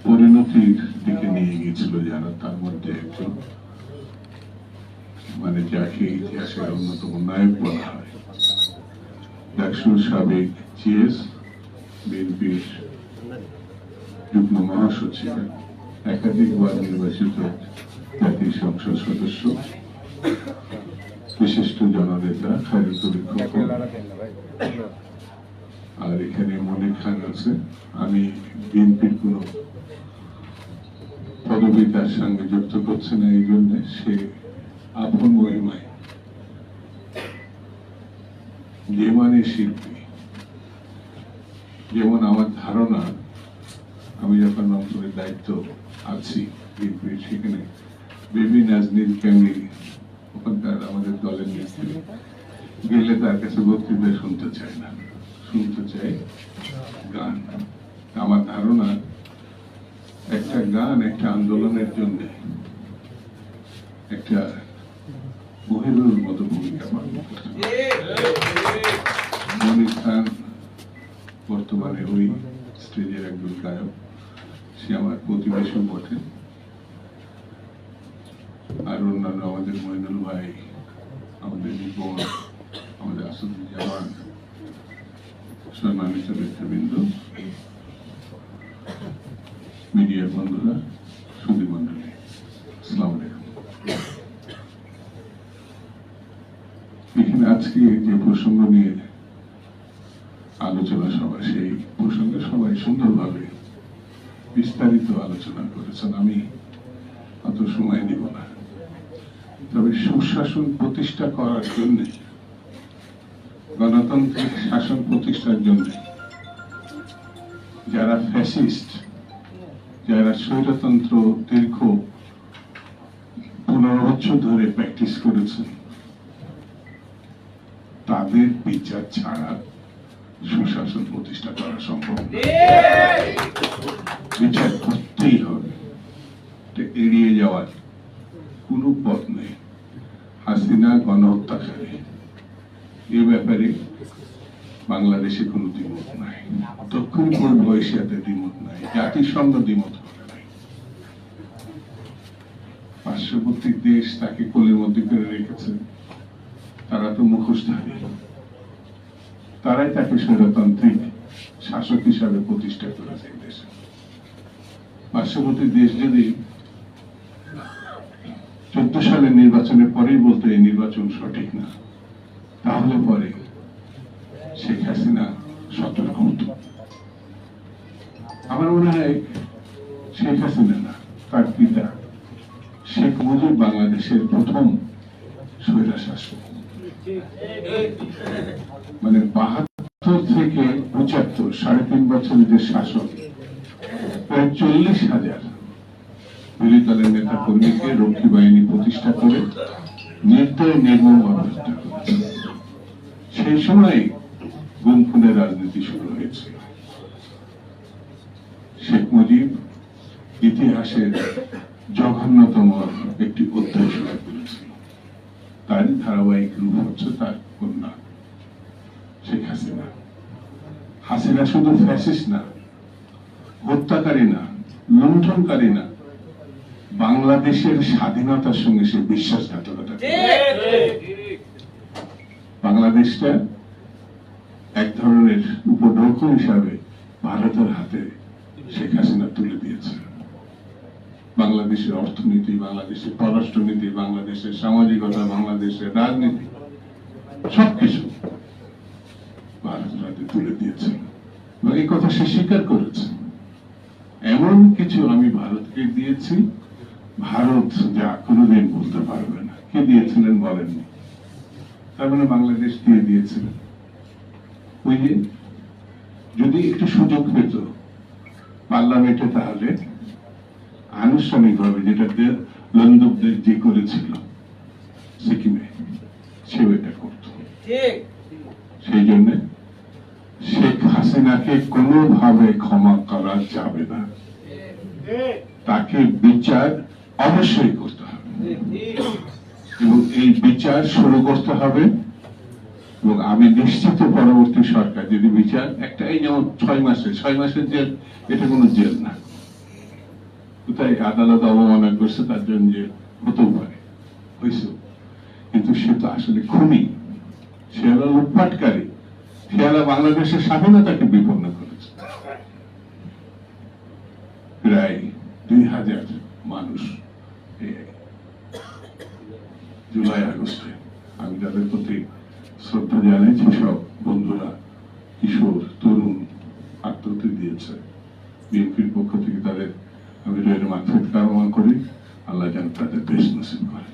পরিণতির দিকে নিয়ে গিয়েছিল যারা, তার মধ্যে একজন, মানে যাকে ইতিহাসের অন্যতম নায়ক বলা হয়, ডাকসুর সাবেক জিএস, বিএনপির যুগ্ম মহাসচিব, একাধিকবার নির্বাচিত জাতীয় সংসদ সদস্য, বিশিষ্ট জননেতা খায়রুল খোকন, আর এখানে মনির খান আছে। আমি বিএনপির কোন পদবী তার সঙ্গে যুক্ত করছে না, এই জন্য সে আপন মহিমায় যে মানে শিল্পী, যেমন আমার ধারণা, আমি যখন রংপুরের দায়িত্ব আছি বিএনপির, সেখানে বেবি নাজনীন ক্যামি ওখানকার আমাদের দলের নেত্রী গেলে তার কাছে বক্তৃতা শুনতে চায় না, শুনতে চায় গান। আমার ধারণা একটা গান একটা আন্দোলনের জন্য একটা মহিলার মতো ভূমিকা পালন করছে। মনির খান বর্তমানে ওই স্টেজের একজন গায়ক, সে আমার প্রতিবেশী বটে। আর অন্যান্য আমাদের মইনুল ভাই, আমাদের নিপন, আমাদের আসাদুজ্জামান, সম্মানিত নেতৃবৃন্দ, মিডিয়ার বন্ধুরা, সুধী মন্ডলী, আসসালামু আলাইকুম। এখানে আজকে যে প্রসঙ্গ নিয়ে আলোচনা সভা, সেই প্রসঙ্গে সবাই সুন্দরভাবে বিস্তারিত আলোচনা করেছেন, আমি অত সময় দিব না। তবে সুশাসন প্রতিষ্ঠা করার জন্য, গণতান্ত্রিক শাসন প্রতিষ্ঠার জন্য যারা ফ্যাসিস্ট, যারা স্বৈরতন্ত্র দীর্ঘ 15 বছর ধরে প্র্যাকটিস করেছেন, তাদের বিচার ছাড়া সুশাসন প্রতিষ্ঠা করা সম্ভব। বিচার করতেই হবে, এড়িয়ে যাওয়ার কোনো পথ নেই। হাসিনা গণহত্যাকারী, এ ব্যাপারে বাংলাদেশে কোনো দ্বিমত নাই, দক্ষিণ পূর্ব এশিয়াতে দ্বিমত নাই, জাতিসংঘ দ্বিমত করে নাই। পার্শ্ববর্তী দেশ তাকে কোলের মধ্যে করে রেখেছে, তারা তো মুখোশধারী, তারাই তাকে স্বৈরতান্ত্রিক শাসক হিসাবে প্রতিষ্ঠা করেছে এই দেশে। পার্শ্ববর্তী দেশ যদি 14 সালের নির্বাচনের পরেই বলতো এই নির্বাচন সঠিক না, তাহলে পরে শেখ হাসিনা সতর্ক হতো। আমার মনে হয় শেখ হাসিনা না, তার পিতা শেখ মুজিব বাংলাদেশের প্রথম স্বৈরশাসক। মানে 72 থেকে 75, 3.5 বছরের যে শাসক, প্রায় 40,000 বিরোধী দলের নেতা কর্মীকে রক্ষী বাহিনী প্রতিষ্ঠা করে নির্দয় নির্মমভাবে হত্যা করেছে। সেই সময় গুম খুনের রাজনীতি শুরু হয়েছে। শেখ মুজিব ইতিহাসের জঘন্যতম একটি অধ্যায় শুরু করেছিল, তারই ধারাবাহিক রূপ হচ্ছে তার কন্যা শেখ হাসিনা। হাসিনা শুধু ফ্যাসিস্ট না, হত্যাকারী না, লুণ্ঠনকারী না, বাংলাদেশের স্বাধীনতার সঙ্গে সে বিশ্বাসঘাতকতা। বাংলাদেশটা এক ধরনের উপঢৌকন হিসাবে ভারতের হাতে শেখ হাসিনা তুলে দিয়েছে। বাংলাদেশের অর্থনীতি, বাংলাদেশের পররাষ্ট্রনীতি, বাংলাদেশের সামাজিকতা, বাংলাদেশের রাজনীতি, সবকিছু ভারতের হাতে তুলে দিয়েছে। এই কথা সে স্বীকার করেছে। এমন কিছু আমি ভারতকে দিয়েছি, ভারত যা কোনোদিন বলতে পারবে না। কে দিয়েছিলেন বলেননি, তার মানে বাংলাদেশ দিয়ে দিয়েছিলেন। ওই যে যদি একটু সুযোগ পেত পার্লামেন্টে, তাহলে আনুষ্ঠানিকভাবে, যেটা লন্দুকদের যে করেছিল সিকিমে, সেও এটা করত। সেই জন্য শেখ হাসিনাকে কোনোভাবে ক্ষমা করা যাবে না, তাকে বিচার অবশ্যই করতে হবে, এবং এই বিচার শুরু করতে হবে। এবং আমি নিশ্চিত পরবর্তী সরকার যদি বিচার একটা, এই যেমন 6 মাসের জেল, এটা কোনো জেল না, কোথায় আদালত অবমাননা করছে তার জন্য যে হতেও পারে, হয়েছে, কিন্তু সে তো আসলে খুনি, সে হলো লুটপাটকারী, সে হলো বাংলাদেশের স্বাধীনতাকে বিপন্ন করেছে। প্রায় 2000 মানুষ জুলাই আগস্টে, আমি তাদের প্রতি শ্রদ্ধা জানাইছি। সব বন্ধুরা, কিশোর তরুণ আত্মহত্যা দিয়েছে। বিএনপির পক্ষ থেকে তাদের আমি মাগফিরাত কামনা করি, আল্লাহ যেন তাদের বেশ নসিব করে।